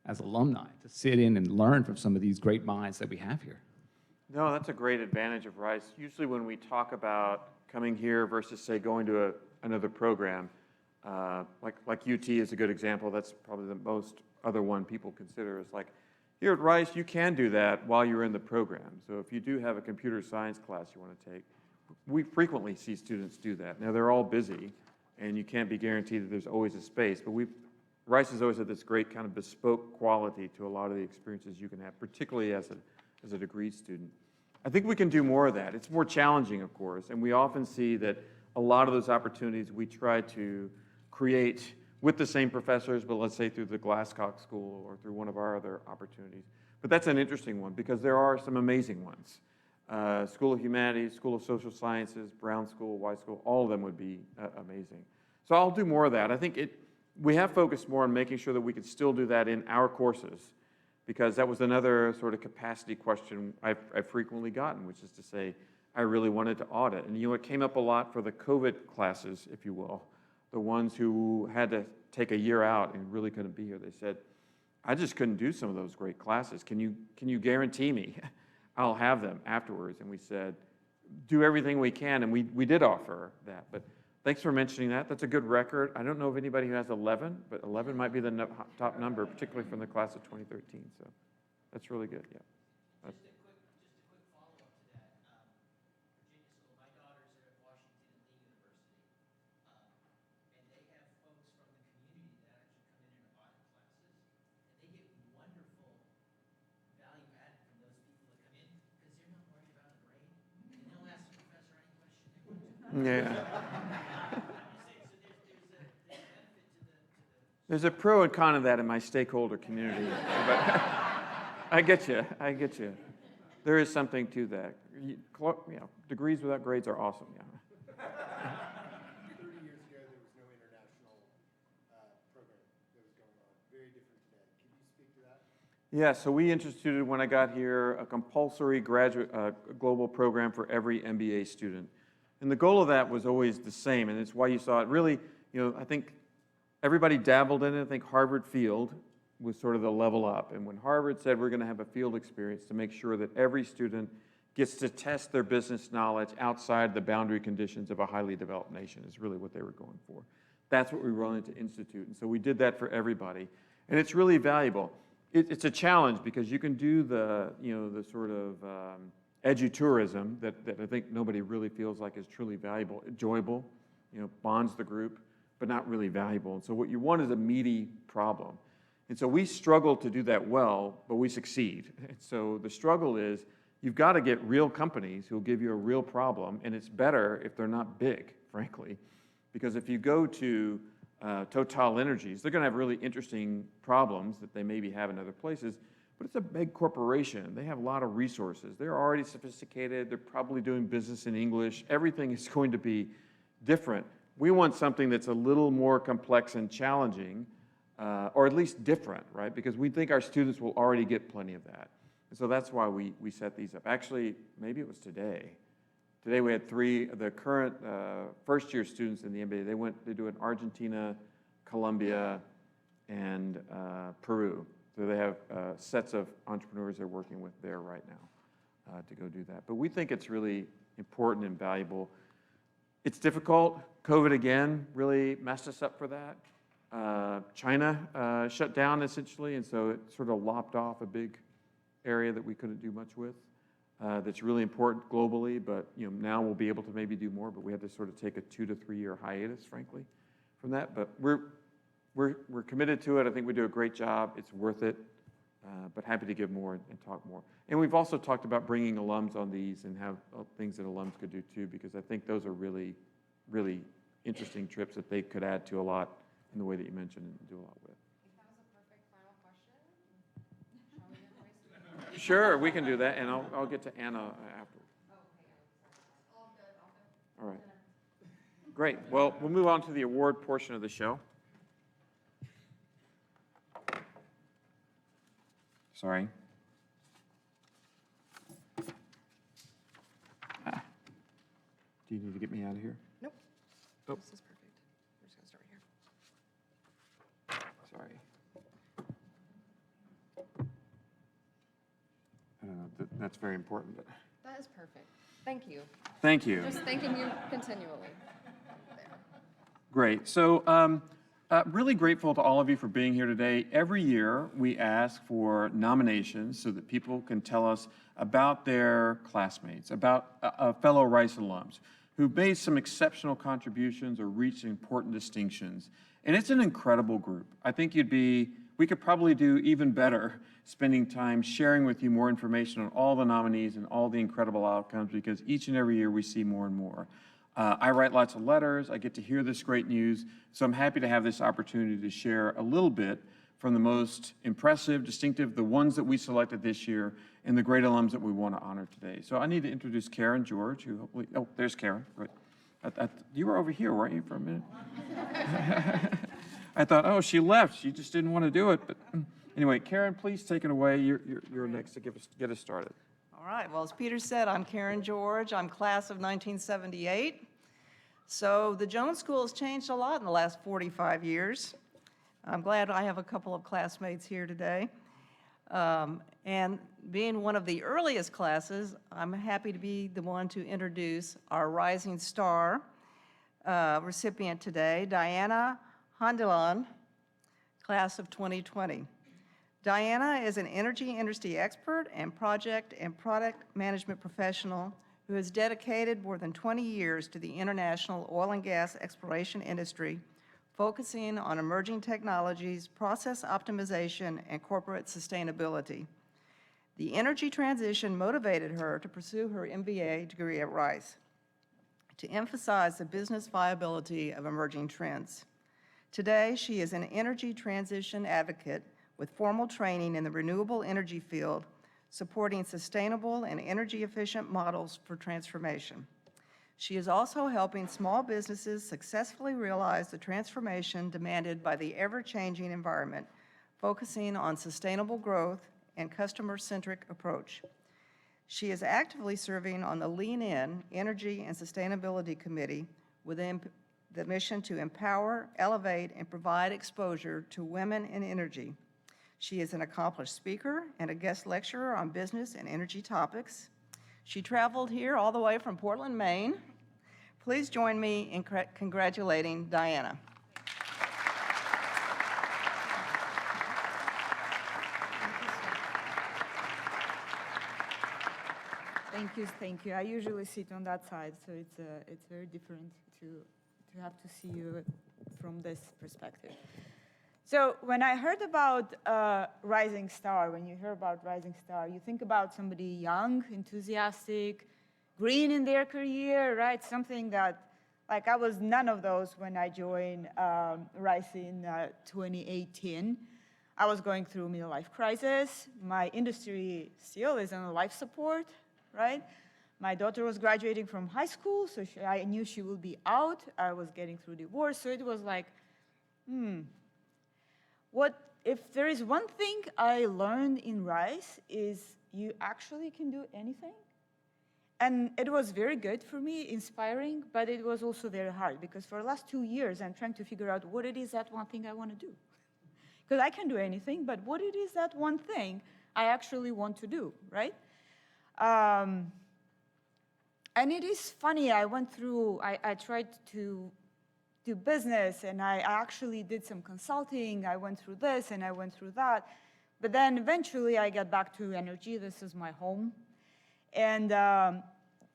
as alumni to sit in and learn from some of these great minds that we have here? No, that's a great advantage of Rice. Usually when we talk about coming here versus, say, going to another program, like UT is a good example. That's probably the most other one people consider is like, here at Rice, you can do that while you're in the program. So if you do have a computer science class you want to take, we frequently see students do that. Now, they're all busy, and you can't be guaranteed that there's always a space. But Rice has always had this great kind of bespoke quality to a lot of the experiences you can have, particularly as a degree student. I think we can do more of that. It's more challenging, of course, and we often see that a lot of those opportunities we try to create with the same professors, but let's say through the Glasscock School or through one of our other opportunities. But that's an interesting one because there are some amazing ones. School of Humanities, School of Social Sciences, Brown School, White School, all of them would be amazing. So I'll do more of that. I think we have focused more on making sure that we could still do that in our courses, because that was another sort of capacity question I've frequently gotten, which is to say, I really wanted to audit. And it came up a lot for the COVID classes, if you will, the ones who had to take a year out and really couldn't be here. They said, I just couldn't do some of those great classes. Can you guarantee me I'll have them afterwards? And we said, do everything we can, and we did offer that. But thanks for mentioning that. That's a good record. I don't know of anybody who has 11, but 11 might be the top number, particularly from the class of 2013. So that's really good, yeah. That's, Just a quick follow-up to that. Virginia School, my daughters are at Washington and Lee University, and they have folks from the community that actually come in and audit classes, and they get wonderful value added from those people that come in, because they're not worried about a grade, and they'll ask the professor any question they want to. yeah. There's a pro and con of that in my stakeholder community. But I get you. There is something to that. Degrees without grades are awesome, yeah. 30 years ago, there was no international program that was going on. Very different today. Can you speak to that? Yeah, so we instituted, when I got here, a compulsory graduate global program for every MBA student. And the goal of that was always the same, and it's why you saw it really, I think everybody dabbled in it. I think Harvard Field was sort of the level up. And when Harvard said we're going to have a field experience to make sure that every student gets to test their business knowledge outside the boundary conditions of a highly developed nation is really what they were going for. That's what we wanted to institute. And so we did that for everybody. And it's really valuable. It's a challenge because you can do the sort of edutourism that I think nobody really feels like is truly valuable, enjoyable, bonds the group, but not really valuable. And so what you want is a meaty problem. And so we struggle to do that well, but we succeed. And so the struggle is you've got to get real companies who will give you a real problem, and it's better if they're not big, frankly. Because if you go to Total Energies, they're going to have really interesting problems that they maybe have in other places, but it's a big corporation. They have a lot of resources. They're already sophisticated. They're probably doing business in English. Everything is going to be different. We want something that's a little more complex and challenging, or at least different, right? Because we think our students will already get plenty of that. And so that's why we set these up. Actually, maybe it was today. Today we had three of the current first-year students in the MBA. They do it in Argentina, Colombia, and Peru. So they have sets of entrepreneurs they're working with there right now to go do that. But we think it's really important and valuable. It's difficult. COVID, again, really messed us up for that. China shut down, essentially, and so it sort of lopped off a big area that we couldn't do much with. That's really important globally, but now we'll be able to maybe do more, but we had to sort of take a 2 to 3 year hiatus, frankly, from that. But we're committed to it. I think we do a great job. It's worth it, but happy to give more and talk more. And we've also talked about bringing alums on these and have things that alums could do too, because I think those are really, really interesting trips that they could add to a lot in the way that you mentioned and do a lot with. That was a perfect final question. Shall we get Royce? Sure, we can do that, and I'll get to Anna after. All good. All right. Great. Well, we'll move on to the award portion of the show. Sorry. Do you need to get me out of here? Nope. Oh. This is perfect. We're just going to start right here. Sorry. I don't know. That's very important. But That is perfect. Thank you. thank you. Just thanking you continually. There. Great. So really grateful to all of you for being here today. Every year we ask for nominations so that people can tell us about their classmates, about fellow Rice alums. who've made some exceptional contributions or reached important distinctions. And it's an incredible group. I think we could probably do even better spending time sharing with you more information on all the nominees and all the incredible outcomes, because each and every year we see more and more. I write lots of letters, I get to hear this great news, so I'm happy to have this opportunity to share a little bit from the most impressive, distinctive, the ones that we selected this year, and the great alums that we want to honor today. So I need to introduce Karen George, who hopefully, oh, there's Karen, good. You were over here, weren't you, for a minute? I thought, oh, she left, she just didn't want to do it, but anyway, Karen, please take it away. You're next to get us started. All right, well, as Peter said, I'm Karen George. I'm class of 1978. So the Jones School has changed a lot in the last 45 years. I'm glad I have a couple of classmates here today. And being one of the earliest classes, I'm happy to be the one to introduce our Rising Star recipient today, Diana Hondelan, class of 2020. Diana is an energy industry expert and project and product management professional who has dedicated more than 20 years to the international oil and gas exploration industry, focusing on emerging technologies, process optimization, and corporate sustainability. The energy transition motivated her to pursue her MBA degree at Rice, to emphasize the business viability of emerging trends. Today, she is an energy transition advocate with formal training in the renewable energy field, supporting sustainable and energy-efficient models for transformation. She is also helping small businesses successfully realize the transformation demanded by the ever-changing environment, focusing on sustainable growth and customer-centric approach. She is actively serving on the Lean In Energy and Sustainability Committee within the mission to empower, elevate, and provide exposure to women in energy. She is an accomplished speaker and a guest lecturer on business and energy topics. She traveled here all the way from Portland, Maine. Please join me in congratulating Diana. Thank you. I usually sit on that side, so it's very different to have to see you from this perspective. So when I heard about Rising Star, when you hear about Rising Star, you think about somebody young, enthusiastic, green in their career, right? Something that, like, I was none of those when I joined Rice in 2018. I was going through midlife crisis. My industry still is on life support, right? My daughter was graduating from high school, so I knew she would be out. I was getting through divorce, so it was like, what if there is one thing I learned in Rice is you actually can do anything? And it was very good for me, inspiring, but it was also very hard because for the last 2 years, I'm trying to figure out what it is that one thing I want to do. Because I can do anything, but what it is that one thing I actually want to do, right? And it is funny, I tried to do business, and I actually did some consulting. I went through this, and I went through that. But then eventually, I got back to energy. This is my home. And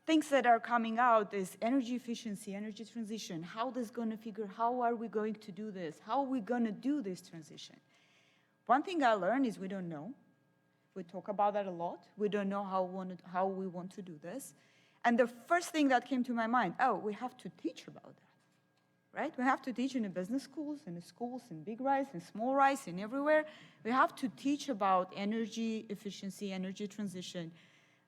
things that are coming out is energy efficiency, energy transition. How are we going to do this? How are we going to do this transition? One thing I learned is we don't know. We talk about that a lot. We don't know how we want to do this. And the first thing that came to my mind, we have to teach about that, right? We have to teach in the business schools, in big Rice, in small Rice, in everywhere. We have to teach about energy efficiency, energy transition.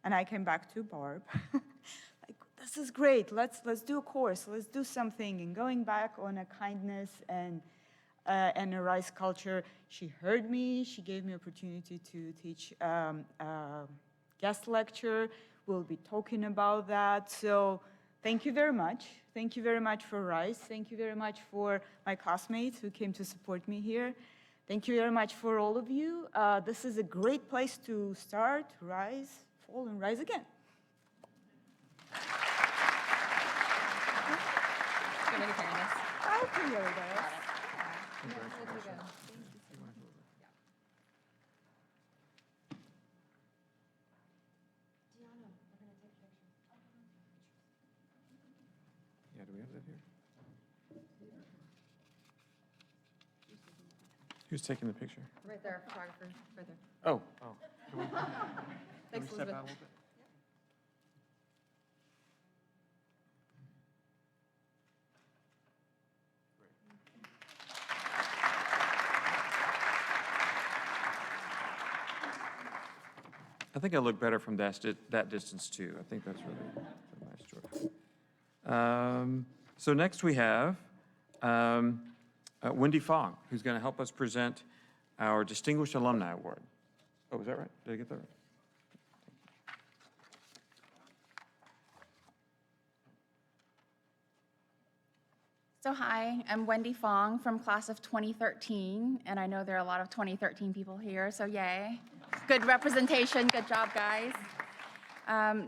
And I came back to Barb, like, this is great. Let's do a course. Let's do something. And going back on a kindness and a Rice culture, she heard me. She gave me opportunity to teach guest lecture. We'll be talking about that. So thank you very much. Thank you very much for Rice. Thank you very much for my classmates who came to support me here. Thank you very much for all of you. This is a great place to start, rise, fall, and rise again. I'll carry this. have that here. Who's taking the picture? Right there, photographer, right there. Oh, oh. Thanks, Can we step Elizabeth. out a little bit? I think I look better from that distance too. I think that's really a nice choice. So next we have Wendy Fong, who's going to help us present our Distinguished Alumni Award. Oh, is that right? Did I get that right? So hi, I'm Wendy Fong from class of 2013, and I know there are a lot of 2013 people here, so yay. Good representation, good job, guys.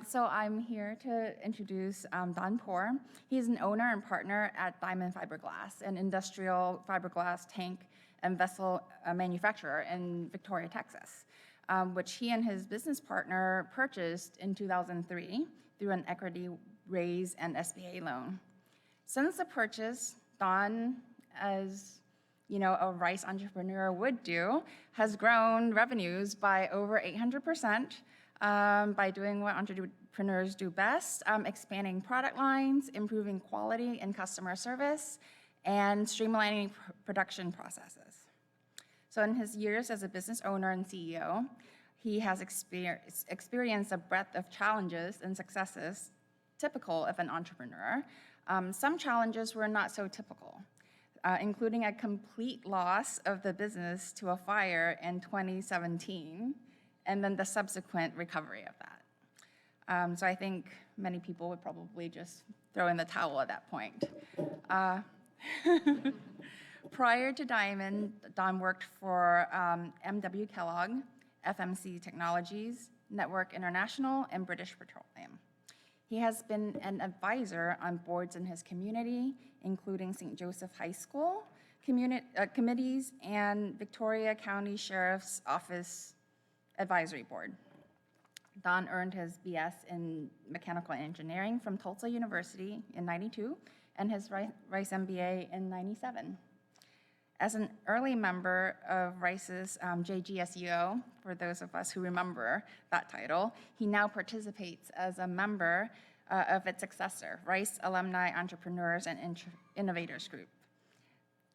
So I'm here to introduce Don Poor. He's an owner and partner at Diamond Fiberglass, an industrial fiberglass tank and vessel manufacturer in Victoria, Texas, which he and his business partner purchased in 2003 through an equity raise and SBA loan. Since the purchase, Don, as you know, a Rice entrepreneur would do, has grown revenues by over 800% by doing what entrepreneurs do best, expanding product lines, improving quality and customer service, and streamlining production processes. So in his years as a business owner and CEO, he has experienced a breadth of challenges and successes typical of an entrepreneur. Some challenges were not so typical, including a complete loss of the business to a fire in 2017, and then the subsequent recovery of that. So I think many people would probably just throw in the towel at that point. Prior to Diamond, Don worked for M.W. Kellogg, FMC Technologies, Network International, and British Petroleum. He has been an advisor on boards in his community, including St. Joseph High School, committees, and Victoria County Sheriff's Office Advisory Board. Don earned his BS in Mechanical Engineering from Tulsa University in '92 and his Rice MBA in '97. As an early member of Rice's JGSUO, for those of us who remember that title, he now participates as a member of its successor, Rice Alumni Entrepreneurs and Innovators Group.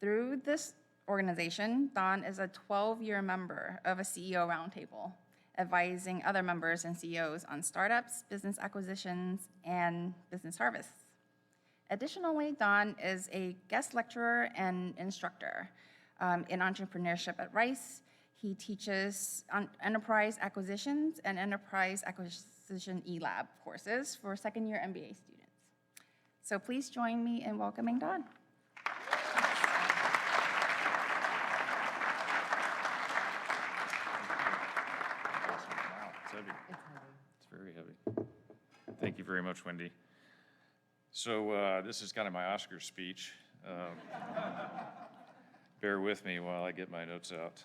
Through this organization, Don is a 12-year member of a CEO roundtable, advising other members and CEOs on startups, business acquisitions, and business harvests. Additionally, Don is a guest lecturer and instructor in entrepreneurship at Rice. He teaches enterprise acquisitions and enterprise acquisition e-lab courses for second-year MBA students. So please join me in welcoming Don. It's heavy. It's very heavy. Thank you very much, Wendy. So this is kind of my Oscar speech. Bear with me while I get my notes out.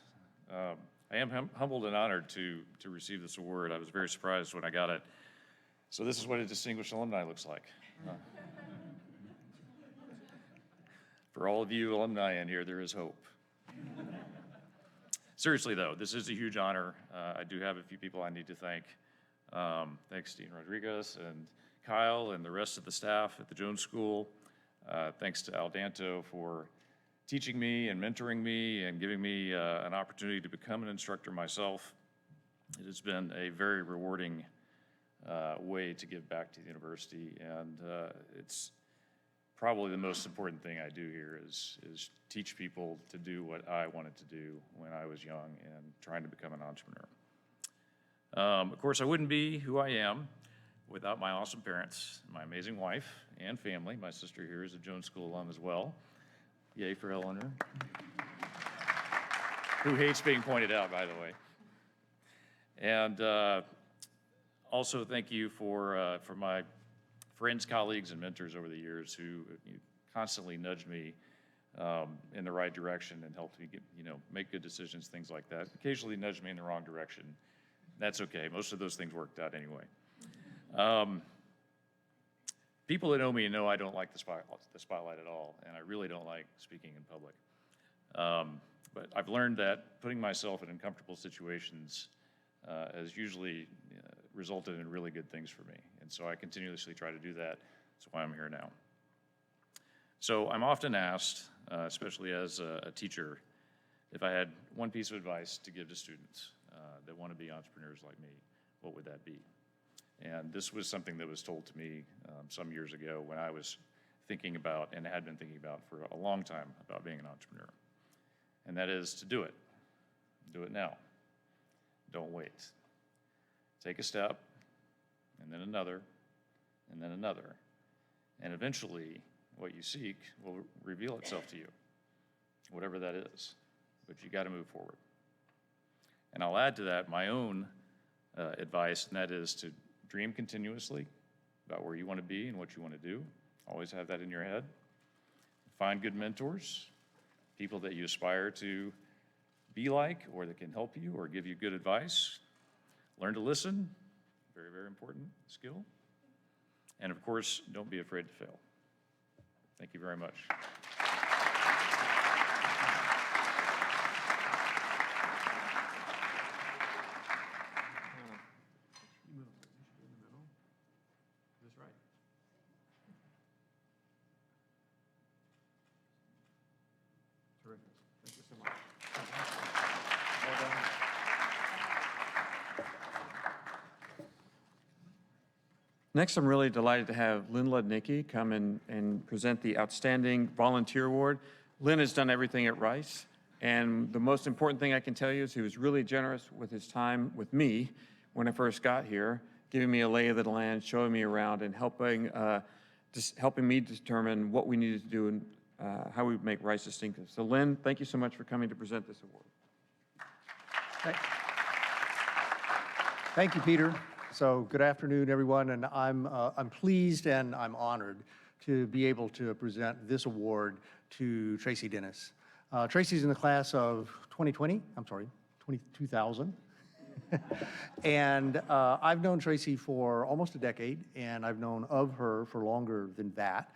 I am humbled and honored to receive this award. I was very surprised when I got it. So this is what a distinguished alumni looks like. For all of you alumni in here, there is hope. Seriously though, this is a huge honor. I do have a few people I need to thank. Thanks to Dean Rodriguez and Kyle and the rest of the staff at the Jones School. Thanks to Al Danto for teaching me and mentoring me and giving me an opportunity to become an instructor myself. It has been a very rewarding way to give back to the university, and it's probably the most important thing I do here is teach people to do what I wanted to do when I was young and trying to become an entrepreneur. Of course, I wouldn't be who I am without my awesome parents, my amazing wife and family. My sister here is a Jones School alum as well. Yay for Eleanor, who hates being pointed out, by the way. And also thank you for my friends, colleagues, and mentors over the years who constantly nudged me in the right direction and helped me get, make good decisions, things like that. Occasionally nudged me in the wrong direction. That's okay. Most of those things worked out anyway. People that know me know I don't like the spotlight at all, and I really don't like speaking in public. But I've learned that putting myself in uncomfortable situations has usually resulted in really good things for me. And so I continuously try to do that. That's why I'm here now. So I'm often asked, especially as a teacher, if I had one piece of advice to give to students that want to be entrepreneurs like me, what would that be? And this was something that was told to me some years ago when I was thinking about, and had been thinking about for a long time, about being an entrepreneur. And that is to do it. Do it now. Don't wait. Take a step, and then another, and then another. And eventually, what you seek will reveal itself to you, whatever that is. But you got to move forward. And I'll add to that my own advice, and that is to dream continuously about where you want to be and what you want to do. Always have that in your head. Find good mentors, people that you aspire to be like or that can help you or give you good advice. Learn to listen, very, very important skill. And of course, don't be afraid to fail. Thank you very much. Terrific. Thank you so much. Well done. Next, I'm really delighted to have Lynn Ludnicki come and present the Outstanding Volunteer Award. Lynn has done everything at Rice, and the most important thing I can tell you is he was really generous with his time with me when I first got here, giving me a lay of the land, showing me around, and helping me determine what we needed to do and how we would make Rice distinctive. So Lynn, thank you so much for coming to present this award. Thank you, Peter. So good afternoon, everyone, and I'm pleased and I'm honored to be able to present this award to Tracy Dennis. Tracy's in the class of 2020, 2000. And I've known Tracy for almost a decade, and I've known of her for longer than that.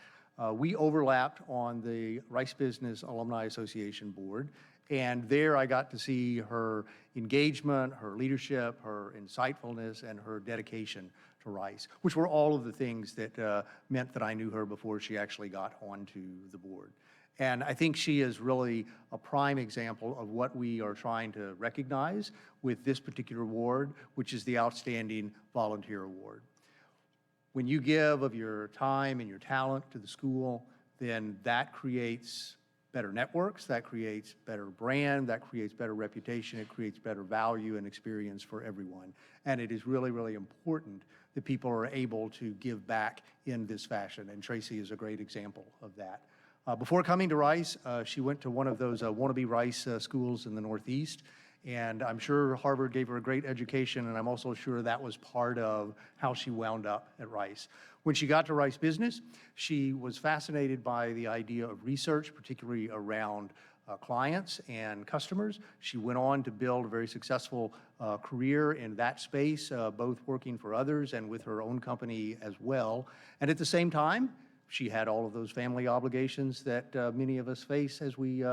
We overlapped on the Rice Business Alumni Association board, and there I got to see her engagement, her leadership, her insightfulness, and her dedication to Rice, which were all of the things that meant that I knew her before she actually got onto the board. And I think she is really a prime example of what we are trying to recognize with this particular award, which is the Outstanding Volunteer Award. When you give of your time and your talent to the school, then that creates better networks, that creates better brand, that creates better reputation, it creates better value and experience for everyone. And it is really, really important that people are able to give back in this fashion, and Tracy is a great example of that. Before coming to Rice, she went to one of those wannabe Rice schools in the Northeast, and I'm sure Harvard gave her a great education, and I'm also sure that was part of how she wound up at Rice. When she got to Rice Business, she was fascinated by the idea of research, particularly around clients and customers. She went on to build a very successful career in that space, both working for others and with her own company as well. And at the same time, she had all of those family obligations that many of us face as we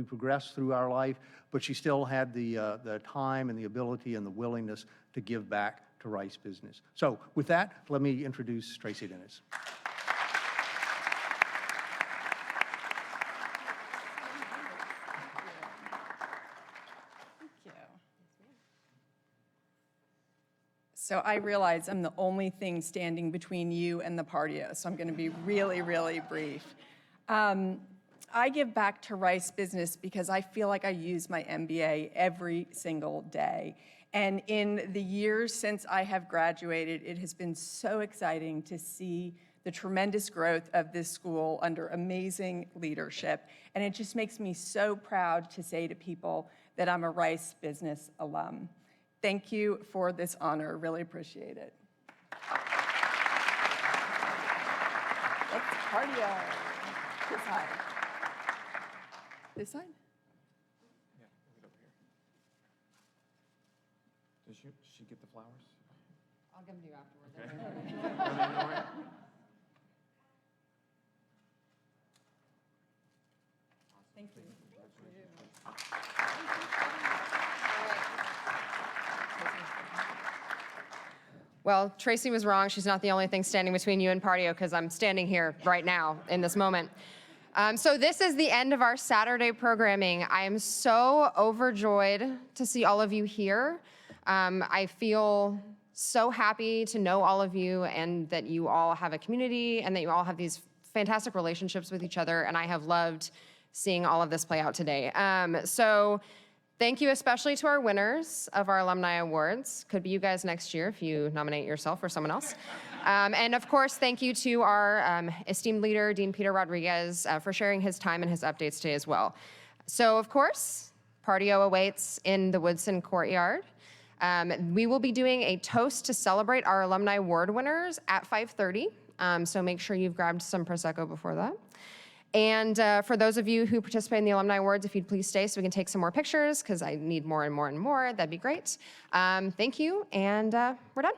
progress through our life, but she still had the time and the ability and the willingness to give back to Rice Business. So with that, let me introduce Tracy Dennis. So I realize I'm the only thing standing between you and the patio, so I'm going to be really, really brief. I give back to Rice Business because I feel like I use my MBA every single day. And in the years since I have graduated, it has been so exciting to see the tremendous growth of this school under amazing leadership. And it just makes me so proud to say to people that I'm a Rice Business alum. Thank you for this honor. Really appreciate it. Let's party. This side. This side? Yeah, we'll get over here. Does she get the flowers? I'll give them to you afterwards. Thank you. Well, Tracy was wrong. She's not the only thing standing between you and Partio, because I'm standing here right now in this moment. So this is the end of our Saturday programming. I am so overjoyed to see all of you here. I feel so happy to know all of you and that you all have a community and that you all have these fantastic relationships with each other. And I have loved seeing all of this play out today. So thank you especially to our winners of our Alumni Awards. Could be you guys next year if you nominate yourself or someone else. And of course, thank you to our esteemed leader, Dean Peter Rodriguez, for sharing his time and his updates today as well. So of course, Partio awaits in the Woodson Courtyard. We will be doing a toast to celebrate our Alumni Award winners at 5:30. So make sure you've grabbed some Prosecco before that. And for those of you who participate in the Alumni Awards, if you'd please stay so we can take some more pictures, because I need more and more and more, that'd be great. Thank you, and we're done.